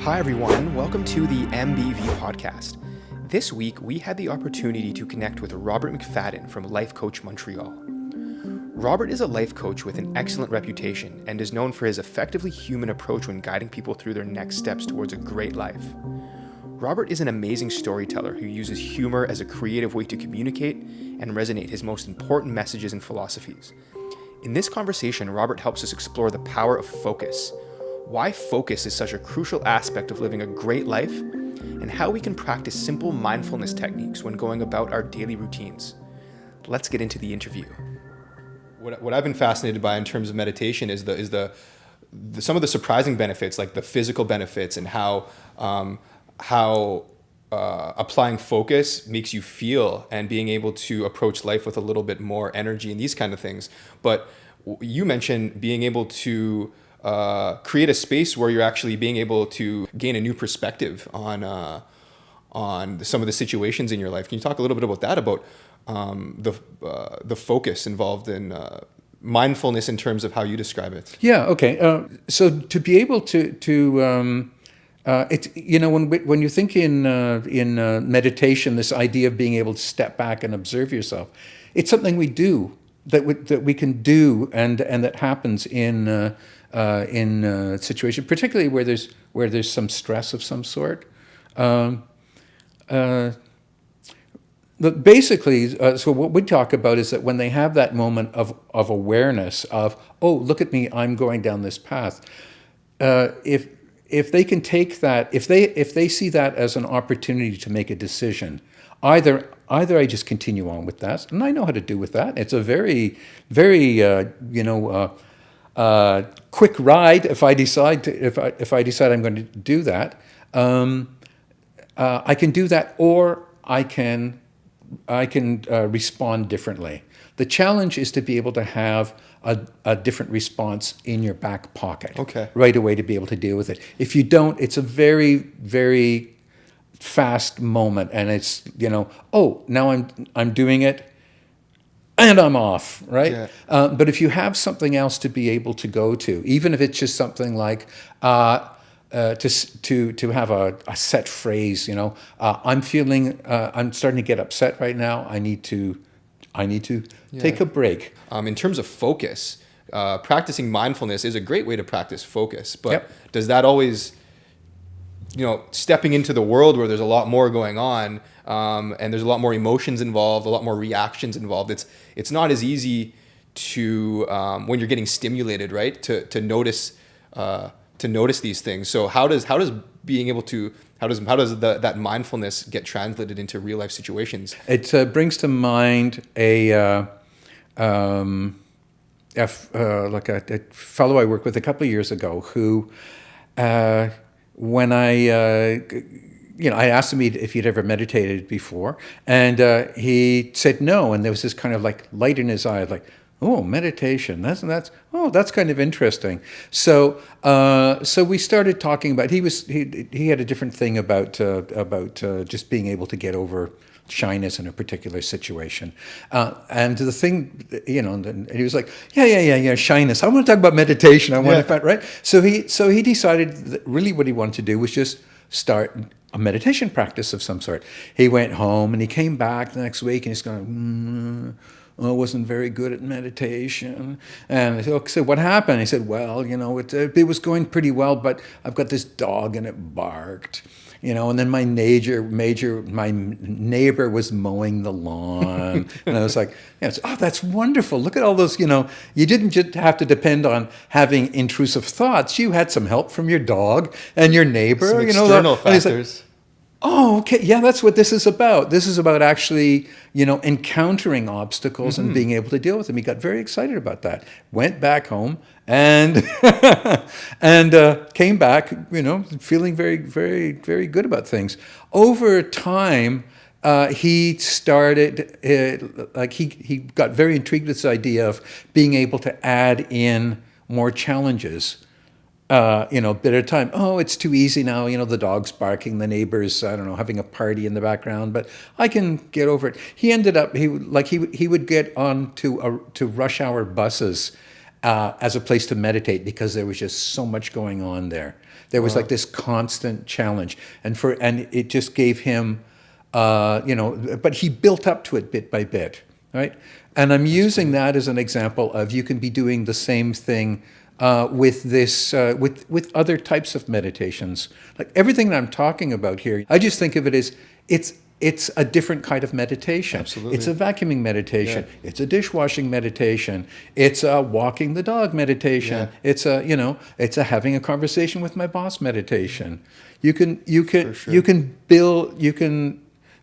Hi, everyone. Welcome to the MBV podcast. This week, we had the opportunity to connect with Robert McFadden from Life Coach Montreal. Robert is a life coach with an excellent reputation and is known for his effectively human approach when guiding people through their next steps towards a great life. Robert is an amazing storyteller who uses humor as a creative way to communicate and resonate his most important messages and philosophies. In this conversation, Robert helps us explore the power of focus, why focus is such a crucial aspect of living a great life, and how we can practice simple mindfulness techniques when going about our daily routines. Let's get into the interview. What I've been fascinated by in terms of meditation is the some of the surprising benefits, like the physical benefits, and how applying focus makes you feel, and being able to approach life with a little bit more energy and these kind of things. But you mentioned being able to create a space where you're actually being able to gain a new perspective on some of the situations in your life. Can you talk a little bit about that, about the focus involved in mindfulness in terms of how you describe it? Yeah. Okay. So to be able to it's, when you think in meditation, this idea of being able to step back and observe yourself, it's something we do that we can do, and that happens in a situation, particularly where there's some stress of some sort. But basically, so what we talk about is that when they have that moment of awareness of, oh, look at me, I'm going down this path. If they can take that, if they see that as an opportunity to make a decision, either I just continue on with that, and I know how to do with that. It's a very, very quick ride. If I decide I'm going to do that, I can do that, or I can respond differently. The challenge is to be able to have a different response in your back pocket right away to be able to deal with it. If you don't, it's a very, very fast moment, and it's, oh, now I'm doing it, and I'm off, right? Yeah. But if you have something else to be able to go to, even if it's just something like to have a set phrase, I'm starting to get upset right now. I need to take a break. In terms of focus, practicing mindfulness is a great way to practice focus. But Does that always, stepping into the world where there's a lot more going on, and there's a lot more emotions involved, a lot more reactions involved, it's not as easy to when you're getting stimulated, right? To notice these things. So how does that mindfulness get translated into real life situations? It brings to mind a fellow I worked with a couple of years ago who, when I asked him if he'd ever meditated before, and he said no, and there was this kind of like light in his eye, like, oh, meditation. That's kind of interesting. So we started talking about. He had a different thing about just being able to get over shyness in a particular situation, and the thing, and he was like, yeah, shyness. I want to talk about meditation. I want to, right? So he decided that really what he wanted to do was just start a meditation practice of some sort. He went home and he came back the next week and he's going, I wasn't very good at meditation. And I said, okay, so what happened? He said, well, it was going pretty well, but I've got this dog and it barked. And then my neighbor was mowing the lawn. And I was like, oh, that's wonderful. Look at all those, you didn't just have to depend on having intrusive thoughts. You had some help from your dog and your neighbor. Some external factors. Like, oh, okay. Yeah, that's what this is about. This is about actually, encountering obstacles and being able to deal with them. He got very excited about that. Went back home and came back, feeling very, very, very good about things. Over time, he started, he got very intrigued with this idea of being able to add in more challenges. Bit at a time. Oh, it's too easy now. The dog's barking, the neighbors, I don't know, having a party in the background, but I can get over it. He ended up, he would get on to rush hour buses as a place to meditate because there was just so much going on there. There was like this constant challenge, and it just gave him, but he built up to it bit by bit, right? And I'm using that as an example of you can be doing the same thing with other types of meditations. Like everything that I'm talking about here, I just think of it as it's a different kind of meditation. Absolutely. It's a vacuuming meditation. Yeah. It's a dishwashing meditation. It's a walking the dog meditation. Yeah. It's a having a conversation with my boss meditation. You can For sure. you can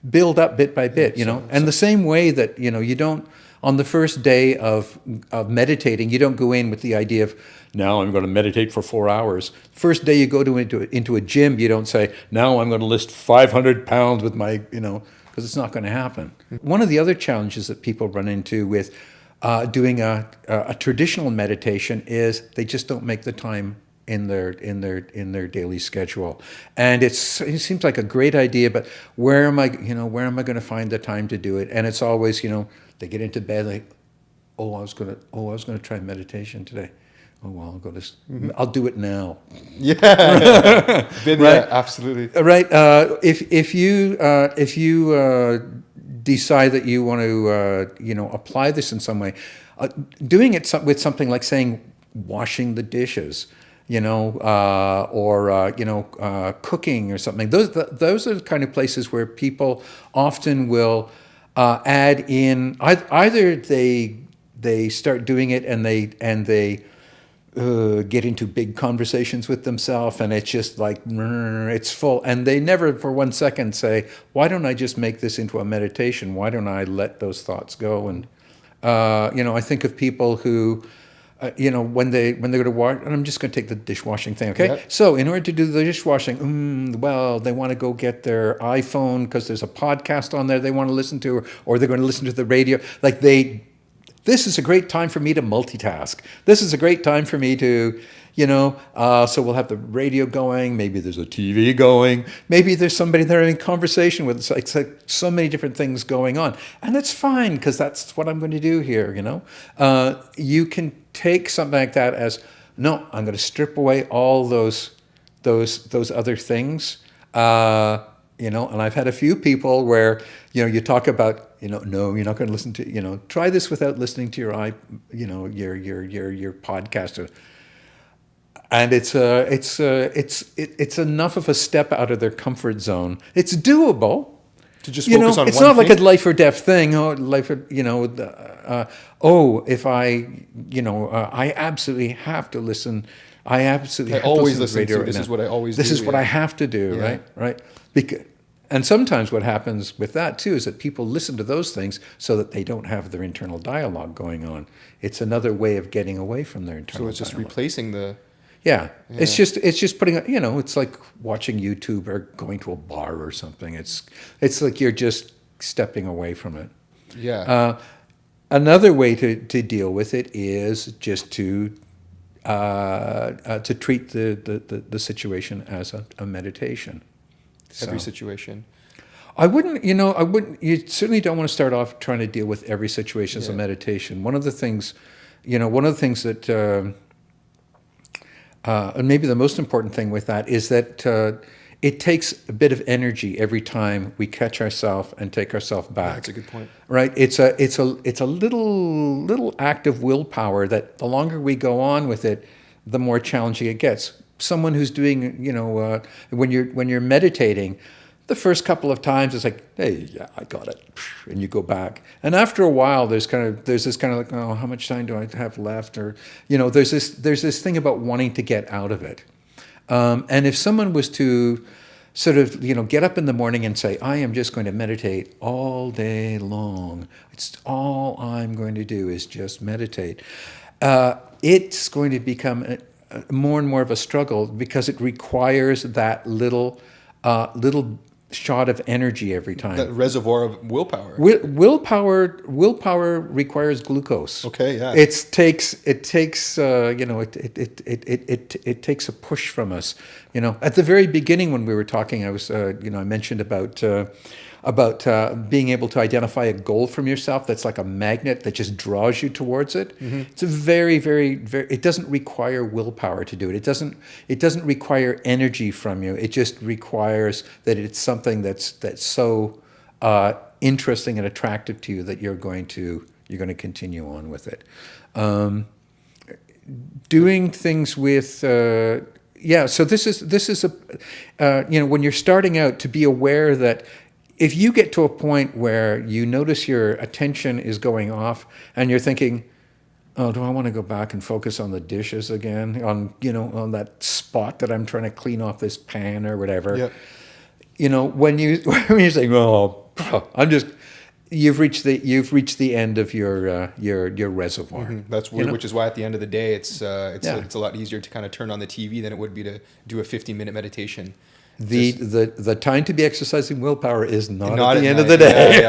build up bit by bit, And the same way that, you don't, on the first day of meditating, you don't go in with the idea of, now I'm going to meditate for 4 hours. First day you go into a gym, you don't say, now I'm going to lift 500 pounds with my, because it's not going to happen. One of the other challenges that people run into with doing a traditional meditation is they just don't make the time in their daily schedule, and it seems like a great idea, but where am I going to find the time to do it? And it's always, they get into bed like, I was going to try meditation today. Oh well, I'll go to. I'll do it now. Yeah, been right? there, absolutely. Right. If you decide that you want to apply this in some way, doing it with something like saying washing the dishes, or cooking or something. Those are the kind of places where people often will add in. Either they start doing it and they get into big conversations with themselves, and it's just like it's full, and they never for 1 second say, why don't I just make this into a meditation? Why don't I let those thoughts go? And I think of people who when they go to wash, and I'm just going to take the dishwashing thing, okay? Yep. So in order to do the dishwashing, they want to go get their iPhone because there's a podcast on there they want to listen to, or they're going to listen to the radio. This is a great time for me to multitask. This is a great time for me to, so we'll have the radio going. Maybe there's a TV going. Maybe there's somebody they're having a conversation with. It's like so many different things going on. And that's fine because that's what I'm going to do here, You can take something like that as, no, I'm going to strip away all those other things. And I've had a few people where, you talk about, no, you're not going to listen to, try this without listening to your podcast. And it's enough of a step out of their comfort zone. It's doable. To just focus on it's one not thing? like a life or death thing. If I absolutely have to listen. I absolutely have to listen to radio right this now. is what I always do. This is what I have to do, Yeah. right? And sometimes what happens with that too is that people listen to those things so that they don't have their internal dialogue going on. It's another way of getting away from their internal So it's just dialogue. replacing the. Yeah. It's just putting, it's like watching YouTube or going to a bar or something. It's like you're just stepping away from it. Yeah. Another way to deal with it is just to treat the situation as a meditation. Every situation. I wouldn't. You certainly don't want to start off trying to deal with every situation as a meditation. One of the things that, and maybe the most important thing with that is that it takes a bit of energy every time we catch ourselves and take ourselves back. That's a good point. Right? It's a little act of willpower that the longer we go on with it, the more challenging it gets. Someone who's doing, when you're meditating, the first couple of times it's like, hey, yeah, I got it, and you go back. And after a while, there's this kind of like, oh, how much time do I have left? Or there's this thing about wanting to get out of it. And if someone was to sort of, get up in the morning and say, I am just going to meditate all day long. It's all I'm going to do is just meditate. It's going to become more and more of a struggle because it requires that little shot of energy every time. That reservoir of willpower. Willpower requires glucose. Okay, yeah. It takes a push from us. At the very beginning when we were talking, I was I mentioned about being able to identify a goal from yourself that's like a magnet that just draws you towards it. It's a very, very, very. It doesn't require willpower to do it. It doesn't require energy from you. It just requires that it's something that's so interesting and attractive to you that you're going to continue on with it. Doing things with so this is a when you're starting out, to be aware that if you get to a point where you notice your attention is going off and you're thinking, oh, do I want to go back and focus on the dishes again, on that spot that I'm trying to clean off this pan or whatever. Yep. When you're saying, oh, you've reached the end of your reservoir. That's which is why at the end of the day, it's a lot easier to kind of turn on the TV than it would be to do a 15-minute meditation. The time to be exercising willpower is not at the end of the day.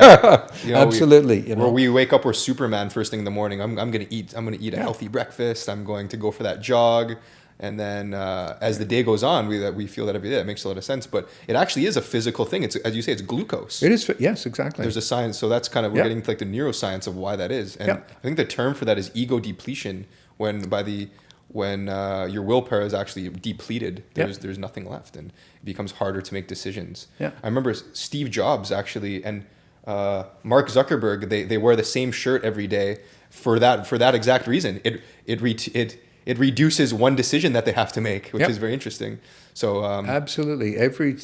Absolutely. Where we wake up, we're Superman first thing in the morning. I'm going to eat a healthy breakfast. I'm going to go for that jog. And then as the day goes on, we feel that every day. That makes a lot of sense. But it actually is a physical thing. It's, as you say, it's glucose. It is. Yes, exactly. There's a science. So that's kind of, we're getting to like the neuroscience of why that is. And I think the term for that is ego depletion, when your willpower is actually depleted, there's nothing left, and it becomes harder to make decisions. I remember Steve Jobs actually and Mark Zuckerberg, they wear the same shirt every day for that exact reason. It reduces one decision that they have to make, which is very interesting. So absolutely, every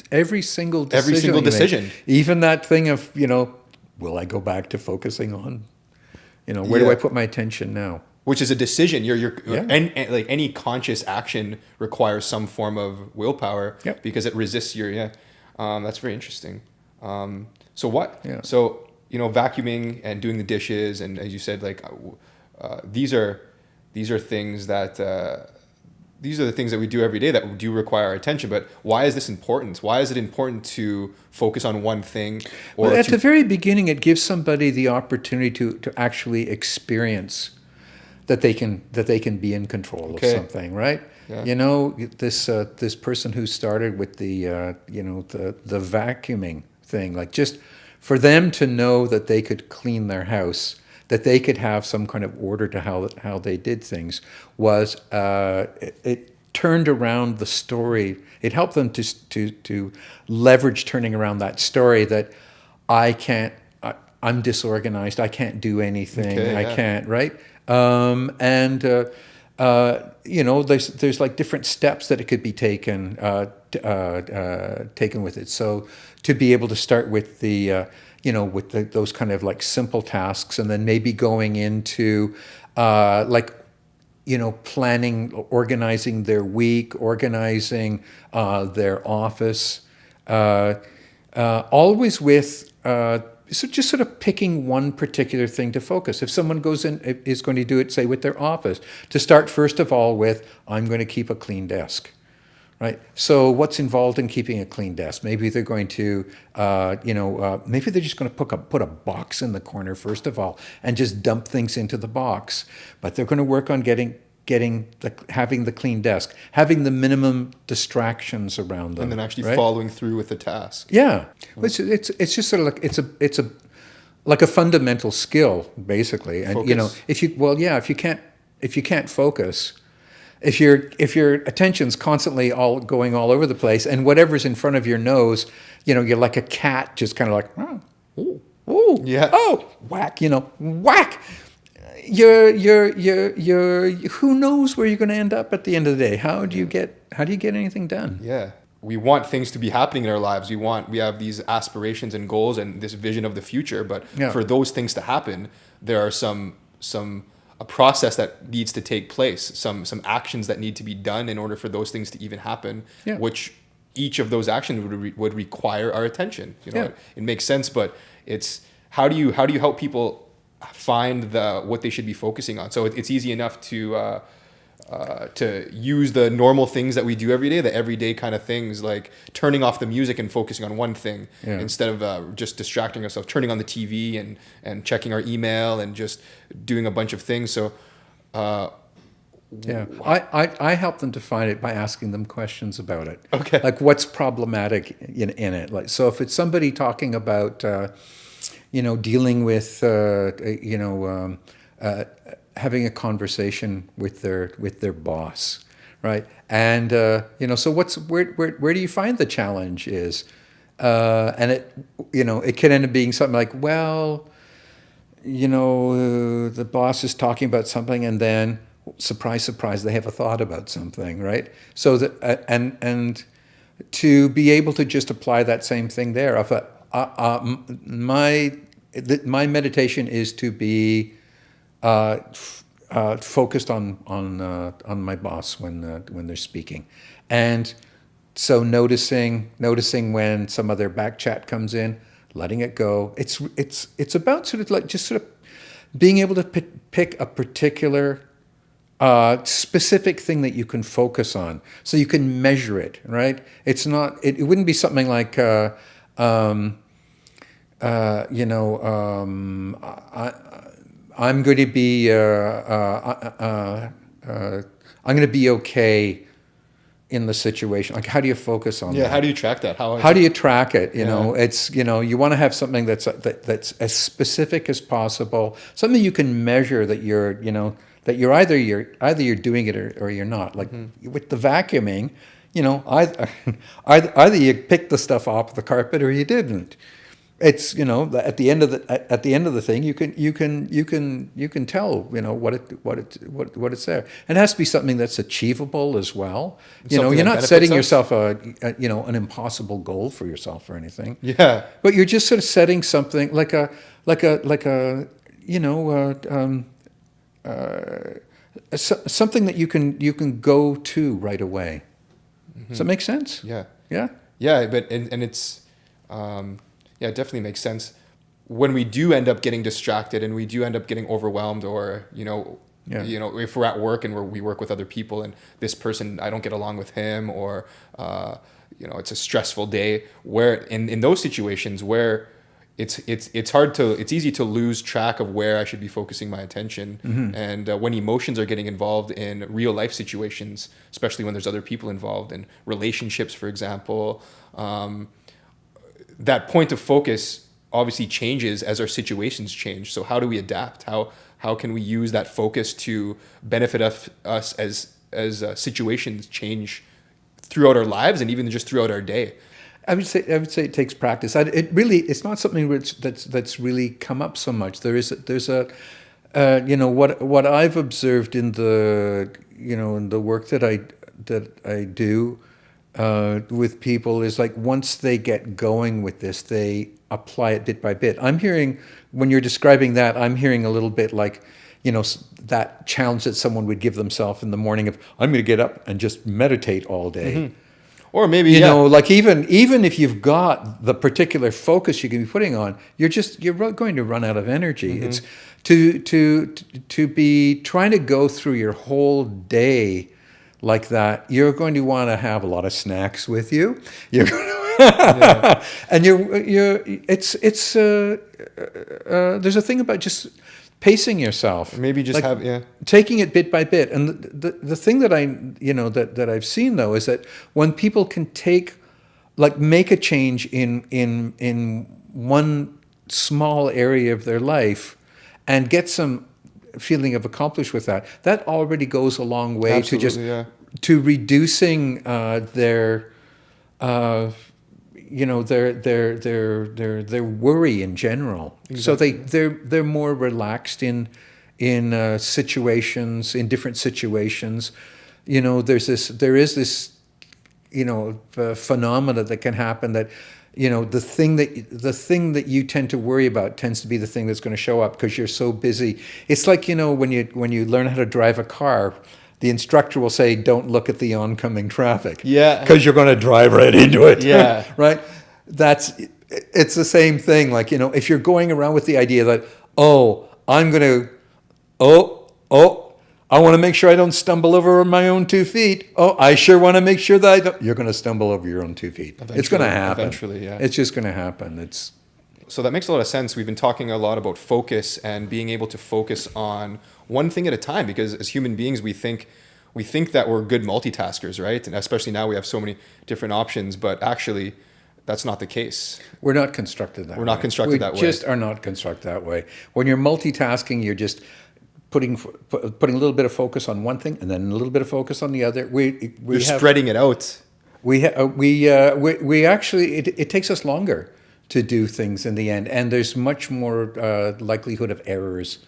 single decision, even that thing of will I go back to focusing on, where do I put my attention now? Which is a decision. And like any conscious action requires some form of willpower because it resists your that's very interesting. So vacuuming and doing the dishes, and as you said, like these are things that these are the things that we do every day that do require our attention. But why is this important? Why is it important to focus on one thing? Or at the very beginning, it gives somebody the opportunity to actually experience that they can be in control of something, right? This person who started with the vacuuming thing, like just for them to know that they could clean their house, that they could have some kind of order to how they did things, was it turned around the story. It helped them to leverage turning around that story that I'm disorganized, I can't do anything, I can't, right? There's like different steps that it could be taken with it. So to be able to start with those kind of like simple tasks, and then maybe going into planning, organizing their week, organizing their office, always with so just sort of picking one particular thing to focus. If someone is going to do it, say, with their office, to start first of all with, I'm going to keep a clean desk, right? So what's involved in keeping a clean desk? Maybe they're going to, maybe they're just going to put a box in the corner first of all and just dump things into the box. But they're going to work on having the clean desk, having the minimum distractions around them, and then actually following through with the task. It's just sort of like it's a fundamental skill, basically. And focus. if you can't focus, if your attention's constantly going all over the place, and whatever's in front of your nose, you're like a cat, just kind of like whack, whack. You're who knows where you're going to end up at the end of the day? How do you get anything done? Yeah. We want things to be happening in our lives. We have these aspirations and goals and this vision of the future, but for those things to happen, there are a process that needs to take place, some actions that need to be done in order for those things to even happen, which each of those actions would require our attention. It makes sense, but it's how do you help people find what they should be focusing on? So it's easy enough to use the normal things that we do every day, the everyday kind of things, like turning off the music and focusing on one thing instead of just distracting ourselves, turning on the TV and checking our email and just doing a bunch of things. So Yeah, I help them define it by asking them questions about it. Okay. Like what's problematic in it. Like, so if it's somebody talking about, dealing with, having a conversation with their boss, right? And, so where do you find the challenge is? And it can end up being something like, well, the boss is talking about something, and then surprise, surprise, they have a thought about something, right? So that and to be able to just apply that same thing there. My meditation is to be focused on my boss when they're speaking, and so noticing when some other back chat comes in, letting it go. It's about sort of being able to pick a particular specific thing that you can focus on, so you can measure it. Right? It's not. It wouldn't be something like. I'm going to be. I'm going to be okay in the situation. Like, how do you focus on that? Yeah, how do you track that? How do you track it? It's you want to have something that's as specific as possible, something you can measure that you're either you're doing it or you're not. Like with the vacuuming, either you picked the stuff off the carpet or you didn't. It's at the end of the thing you can tell what it's there. And it has to be something that's achievable as well. You're not setting yourself an impossible goal for yourself or anything. Yeah. But you're just sort of setting something something that you can go to right away. Does that make sense? Yeah. Yeah. Yeah, but and it's. Yeah, it definitely makes sense. When we do end up getting distracted and we do end up getting overwhelmed, or if we're at work and we work with other people and this person, I don't get along with him, or it's a stressful day, where in those situations where it's easy to lose track of where I should be focusing my attention. Mm-hmm. And when emotions are getting involved in real life situations, especially when there's other people involved in relationships, for example, that point of focus obviously changes as our situations change. So how do we adapt? How can we use that focus to benefit us as situations change throughout our lives and even just throughout our day? I would say it takes practice. It's not something that's really come up so much. There's a what I've observed in the work that I do with people is, like, once they get going with this, they apply it bit by bit. I'm hearing, when you're describing that, I'm hearing a little bit like, that challenge that someone would give themselves in the morning of, I'm going to get up and just meditate all day. Mm-hmm. Or maybe, like even if you've got the particular focus you can be putting on, you're going to run out of energy. Mm-hmm. It's to be trying to go through your whole day like that. You're going to want to have a lot of snacks with you. You're and there's a thing about just pacing yourself. Maybe just taking it bit by bit. And the thing that that I've seen, though, is that when people can make a change in one small area of their life and get some feeling of accomplished with that already goes a long way. Absolutely, to reducing their worry in general. Exactly. So they're more relaxed in situations, in different situations. There is this phenomena that can happen that, the thing that you tend to worry about tends to be the thing that's going to show up because you're so busy. It's like, when you learn how to drive a car, the instructor will say, don't look at the oncoming traffic. Yeah. Because you're going to drive right into it. Yeah. Right? It's the same thing. Like, if you're going around with the idea that, I want to make sure I don't stumble over my own 2 feet. Oh, I sure want to make sure that I don't. You're going to stumble over your own 2 feet. It's going to happen. Eventually, yeah. It's just going to happen. So that makes a lot of sense. We've been talking a lot about focus and being able to focus on one thing at a time, because as human beings, we think we think that we're good multitaskers, right? And especially now we have so many different options, but actually that's not the case. We're not constructed that way. We're not constructed that way. We just are not constructed that way. When you're multitasking, you're just putting a little bit of focus on one thing and then a little bit of focus on the other. You're spreading it out. We actually, it takes us longer to do things in the end, and there's much more likelihood of errors.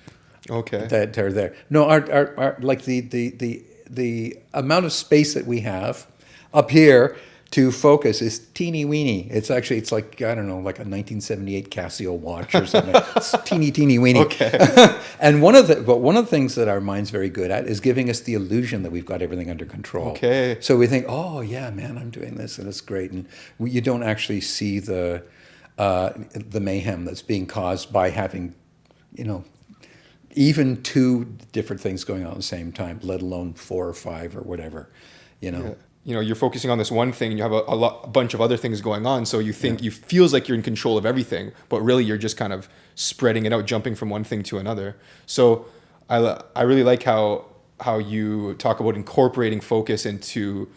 Okay. That are there. No, our like the amount of space that we have up here to focus is teeny weeny. It's like, I don't know, like a 1978 Casio watch or something. It's teeny weeny. Okay. And one of the things that our mind's very good at is giving us the illusion that we've got everything under control. Okay. So we think, oh yeah, man, I'm doing this and it's great, and you don't actually see the mayhem that's being caused by having, even two different things going on at the same time, let alone 4 or 5 or whatever, Yeah. You're focusing on this one thing and you have a bunch of other things going on. So you think you feels like you're in control of everything, but really you're just kind of spreading it out, jumping from one thing to another. So I really like how you talk about incorporating focus into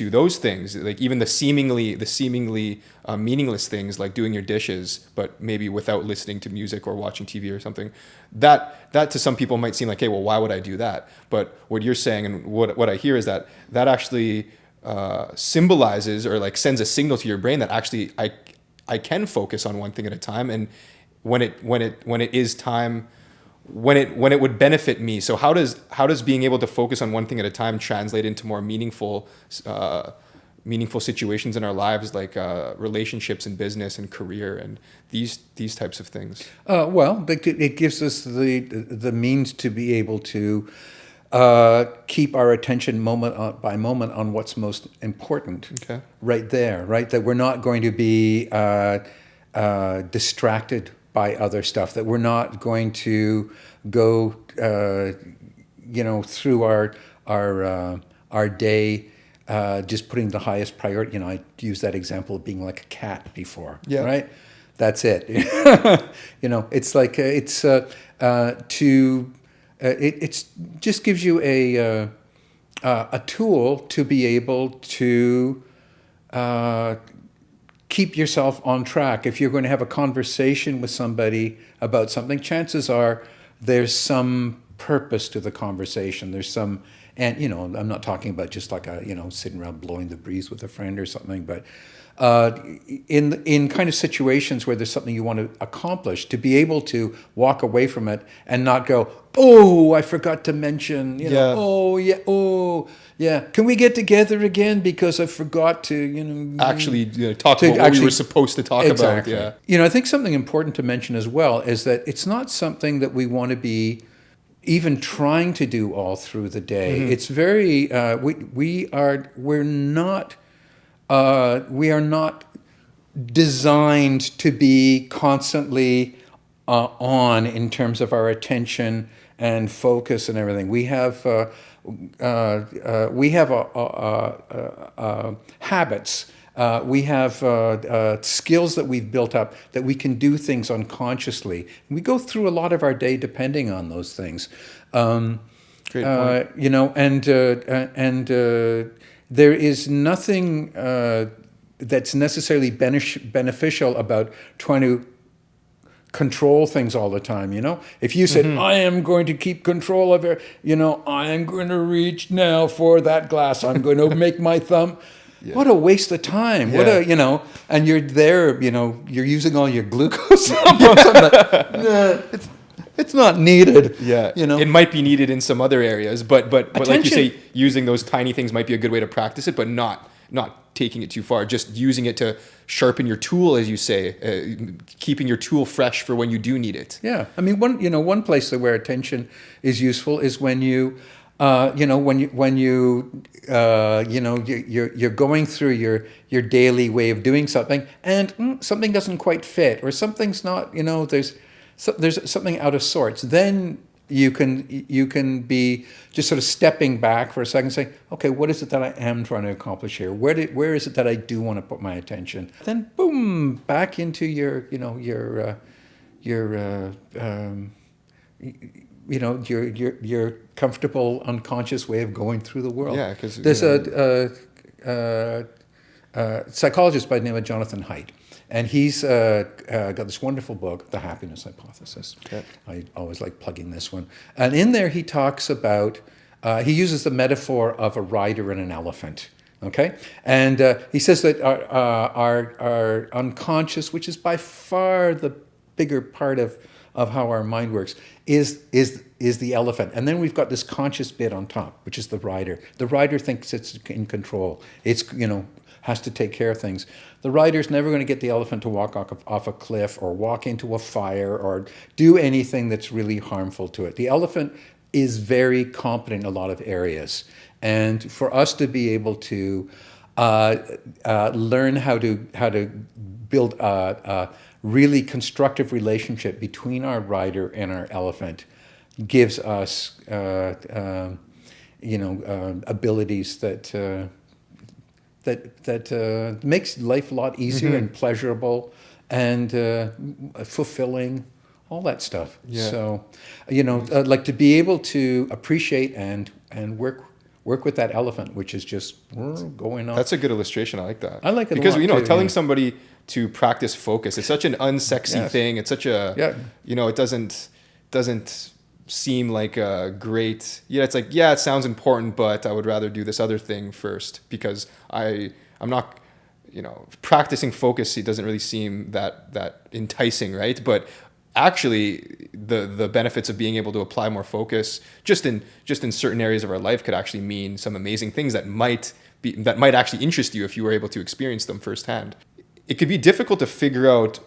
those things, like even the seemingly meaningless things like doing your dishes, but maybe without listening to music or watching TV or something. That to some people might seem like, hey, well, why would I do that? But what you're saying and what I hear is that actually symbolizes or like sends a signal to your brain that actually I can focus on one thing at a time, and when it is time, when it would benefit me. So how does being able to focus on one thing at a time translate into more meaningful situations in our lives, like relationships and business and career and these types of things? Well, it gives us the means to be able to keep our attention moment by moment on what's most important. Okay. Right there, right? That we're not going to be distracted by other stuff, that we're not going to go, through our day just putting the highest priority. I used that example of being like a cat before, right? That's it. It's like it's just gives you a tool to be able to keep yourself on track. If you're going to have a conversation with somebody about something, chances are there's some purpose to the conversation. There's some, and I'm not talking about just like sitting around blowing the breeze with a friend or something, but in kind of situations where there's something you want to accomplish, to be able to walk away from it and not go, oh, I forgot to mention, can we get together again because I forgot to, actually talk about what we were supposed to talk about. Yeah. I think something important to mention as well is that it's not something that we want to be even trying to do all through the day. Mm-hmm. It's very, we are not designed to be constantly on in terms of our attention and focus and everything. We have habits. We have skills that we've built up that we can do things unconsciously. We go through a lot of our day depending on those things. Great point. And there is nothing that's necessarily beneficial about trying to control things all the time. If you said, I am going to keep control of it, I am going to reach now for that glass, I'm going to make my thumb. Yeah. What a waste of time. Yeah. What a, and you're there, you're using all your glucose. It's not needed. Yeah. It might be needed in some other areas, but like you say, using those tiny things might be a good way to practice it, but not taking it too far, just using it to sharpen your tool, as you say, keeping your tool fresh for when you do need it. Yeah. I mean, one place where attention is useful is when you're going through your daily way of doing something and something doesn't quite fit, or something's not, there's something out of sorts. Then you can be just sort of stepping back for a second and saying, okay, what is it that I am trying to accomplish here? Where is it that I do want to put my attention? Then boom, back into your your comfortable unconscious way of going through the world. Yeah, because there's a psychologist by the name of Jonathan Haidt, and he's got this wonderful book, The Happiness Hypothesis. Okay. I always like plugging this one. And in there he talks about, he uses the metaphor of a rider and an elephant. Okay, and he says that our unconscious, which is by far the bigger part of how our mind works, is the elephant, and then we've got this conscious bit on top, which is the rider. The rider thinks it's in control. It's has to take care of things. The rider's never going to get the elephant to walk off a cliff or walk into a fire or do anything that's really harmful to it. The elephant is very competent in a lot of areas. And for us to be able to learn how to build a really constructive relationship between our rider and our elephant gives us abilities that makes life a lot easier and pleasurable and fulfilling. All that stuff. Yeah. So, like to be able to appreciate and work with that elephant, which is just going on. That's a good illustration. I like that. I like it because a lot too, telling somebody to practice focus, it's such an unsexy thing. It's such a it doesn't seem like a great. Yeah, it's like it sounds important, but I would rather do this other thing first because I'm not. Practicing focus, it doesn't really seem that enticing, right? But actually, the benefits of being able to apply more focus just in certain areas of our life could actually mean some amazing things that might actually interest you if you were able to experience them firsthand. It could be difficult to figure out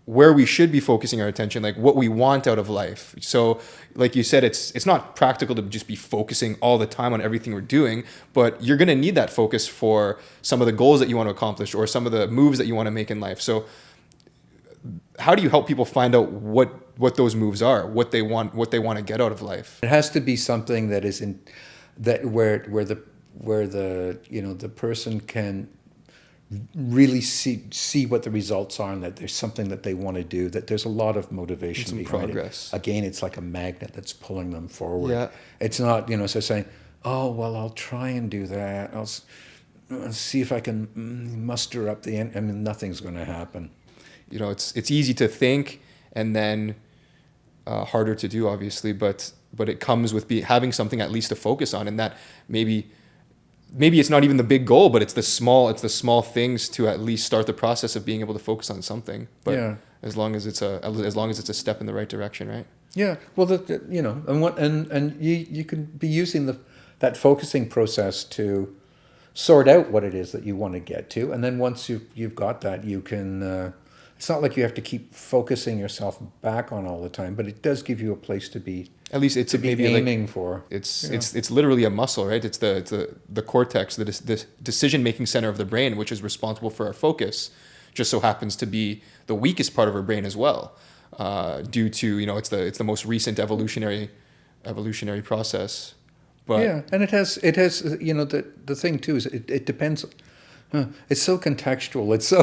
where we should be focusing our attention, like what we want out of life. So, like you said, it's not practical to just be focusing all the time on everything we're doing, but you're going to need that focus for some of the goals that you want to accomplish or some of the moves that you want to make in life. So how do you help people find out what those moves are, what they want to get out of life? It has to be something that is where the person can really see what the results are and that there's something that they want to do, that there's a lot of motivation behind progress. It. Again, it's like a magnet that's pulling them forward. Yeah. It's not, so saying, oh, well, I'll try and do that. I'll see if I can muster up the end. I mean, nothing's going to happen. It's easy to think and then harder to do, obviously, but it comes with having something at least to focus on, and that maybe it's not even the big goal, but it's the small things to at least start the process of being able to focus on something. But as long as it's a step in the right direction, right? Yeah. Well, and you can be using that focusing process to sort out what it is that you want to get to, and then once you've got that, you can. It's not like you have to keep focusing yourself back on all the time, but it does give you a place to be. At least it's maybe aiming for. It's literally a muscle, right? It's the cortex, the decision-making center of the brain, which is responsible for our focus. Just so happens to be the weakest part of our brain as well, due to it's the most recent evolutionary process. But and it has the thing too is it depends. It's so contextual. It's so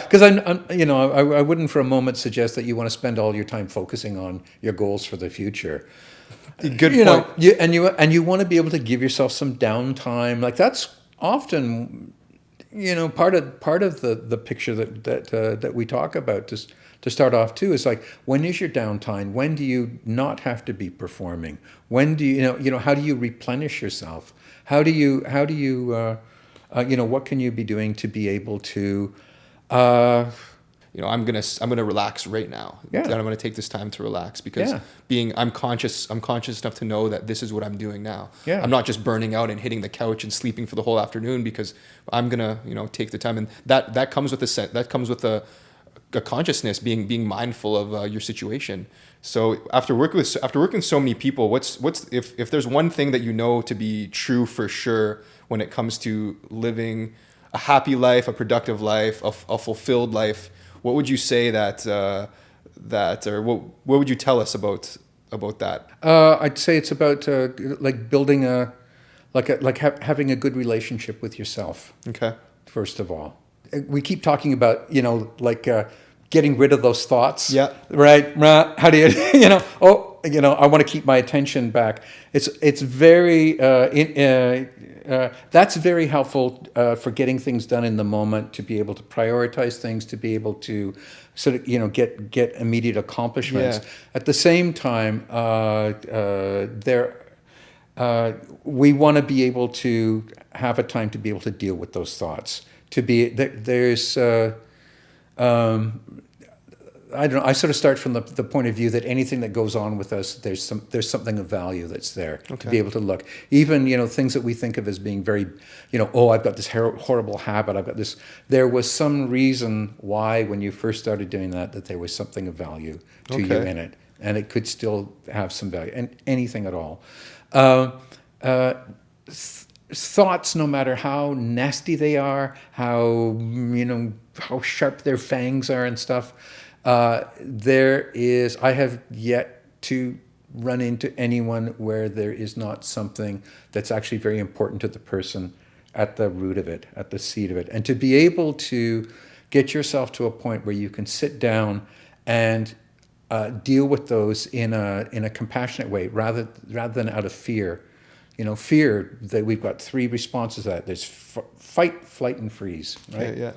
because I wouldn't for a moment suggest that you want to spend all your time focusing on your goals for the future. Good point. You want to be able to give yourself some downtime. Like that's often part of the picture that we talk about to start off too is like, when is your downtime? When do you not have to be performing? When do you how do you replenish yourself? How do you what can you be doing to be able to I'm gonna relax right now. Yeah. And I'm gonna take this time to relax because I'm conscious enough to know that this is what I'm doing now. Yeah. I'm not just burning out and hitting the couch and sleeping for the whole afternoon because I'm gonna take the time, and that comes with a consciousness, being mindful of your situation. So after working with so many people, what's if there's one thing that to be true for sure when it comes to living a happy life, a productive life, a fulfilled life, what would you say or what would you tell us about that? I'd say it's about like building having a good relationship with yourself. Okay. First of all, we keep talking about getting rid of those thoughts. Yeah. Right. How do you, I want to keep my attention back. It's very, that's very helpful for getting things done in the moment, to be able to prioritize things, to be able to sort of, get immediate accomplishments. Yeah. At the same time, we want to be able to have a time to be able to deal with those thoughts. I don't know. I sort of start from the point of view that anything that goes on with us, there's something of value that's there to be able to look. Even things that we think of as being very, I've got this horrible habit. I've got this. There was some reason why when you first started doing that there was something of value to you in it, and it could still have some value, and anything at all. Thoughts, no matter how nasty they are, how sharp their fangs are and stuff. I have yet to run into anyone where there is not something that's actually very important to the person at the root of it, at the seed of it. And to be able to get yourself to a point where you can sit down and deal with those in a compassionate way, rather than out of fear. Fear, that we've got three responses to that. There's fight, flight, and freeze, right? Yeah.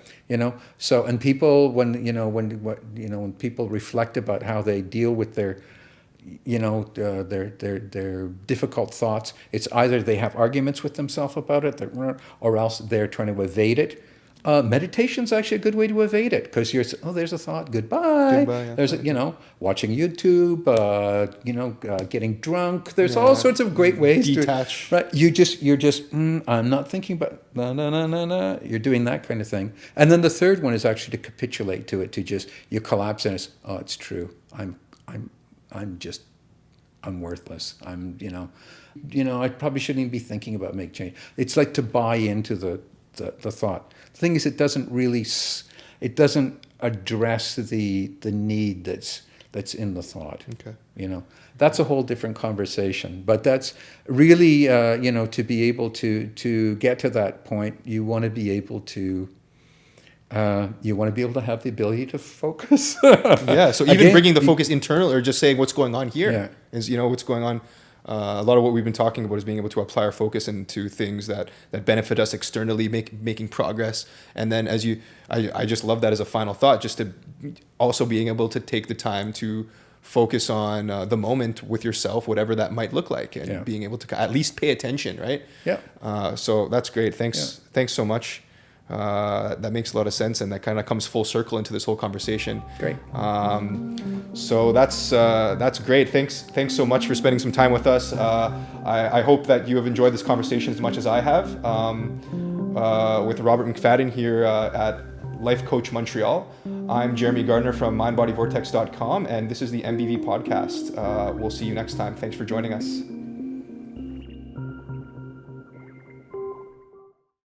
So, and people, when people reflect about how they deal with their difficult thoughts, it's either they have arguments with themselves about it, or else they're trying to evade it. Meditation's actually a good way to evade it, because there's a thought, goodbye. Yeah. There's watching YouTube, getting drunk. There's all sorts of great ways detach. Right? You're just I'm not thinking about no. You're doing that kind of thing. And then the third one is actually to capitulate to it, to just you collapse and it's it's true. I'm worthless. I probably shouldn't even be thinking about making change. It's like to buy into the thought. The thing is, it doesn't address the need that's in the thought. Okay. That's a whole different conversation. But that's really, to be able to get to that point, you want to be able to have the ability to focus. Yeah. So even bringing the focus internal, or just saying what's going on here is, what's going on. A lot of what we've been talking about is being able to apply our focus into things that benefit us externally, making progress. And then I just love that as a final thought, just to also being able to take the time to focus on the moment with yourself, whatever that might look like, and being able to at least pay attention, right? Yeah. So that's great. Thanks so much. That makes a lot of sense, and that kind of comes full circle into this whole conversation. Great. So that's great. Thanks so much for spending some time with us. I hope that you have enjoyed this conversation as much as I have with Robert McFadden here at Life Coach Montreal. I'm Jeremy Gardner from mindbodyvortex.com, and this is the MBV podcast. We'll see you next time. Thanks for joining us.